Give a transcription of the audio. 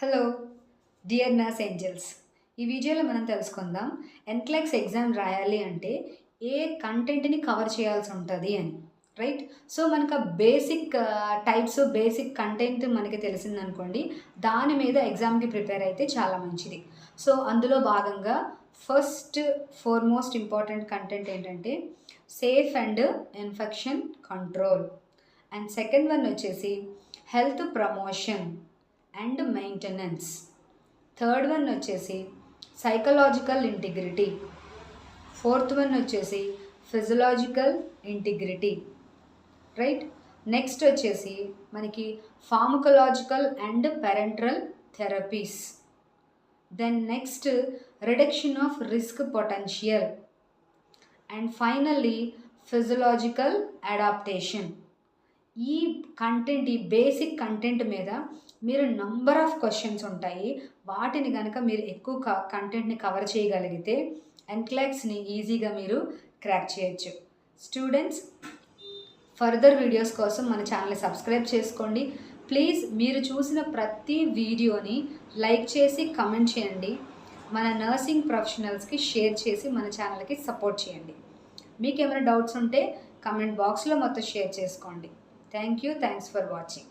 Hello dear nurse angels. ఈ వీడియోలో మనం తెలుసుకుందాం ఎన్క్లెక్స్ ఎగ్జామ్ రాయాలి అంటే ఏ కంటెంట్ని కవర్ చేయాల్సి ఉంటుంది అని. రైట్. సో మనకు బేసిక్ టైప్స్ బేసిక్ కంటెంట్ మనకి తెలిసిందనుకోండి, దాని మీద ఎగ్జామ్కి ప్రిపేర్ అయితే చాలా మంచిది. సో అందులో భాగంగా ఫోర్మోస్ట్ ఇంపార్టెంట్ కంటెంట్ ఏంటంటే safe and infection control, and second one వచ్చేసి health promotion and maintenance. Third one వచ్చేసి సైకలాజికల్ ఇంటిగ్రిటీ. ఫోర్త్ వన్ వచ్చేసి ఫిజియలాజికల్ ఇంటిగ్రిటీ. రైట్. నెక్స్ట్ వచ్చేసి మనకి pharmacological and parenteral therapies. Then next reduction of risk potential, and finally physiological adaptation. ఈ basic content మీద మీరు number of questions ఉంటాయి. వాటిని కనుక మీరు ఎక్కువ కంటెంట్ని కవర్ చేయగలిగితే ఎన్క్లెక్స్ని ఈజీగా మీరు క్రాక్ చేయొచ్చు. స్టూడెంట్స్, ఫర్దర్ వీడియోస్ కోసం మన ఛానల్ని సబ్స్క్రైబ్ చేసుకోండి. ప్లీజ్ మీరు చూసిన ప్రతి వీడియోని లైక్ చేసి కమెంట్ చేయండి. మన నర్సింగ్ ప్రొఫెషనల్స్కి షేర్ చేసి మన ఛానల్కి సపోర్ట్ చేయండి. మీకు ఏమైనా డౌట్స్ ఉంటే కమెంట్ బాక్స్లో మొత్తం షేర్ చేసుకోండి. Thank you. Thanks for watching.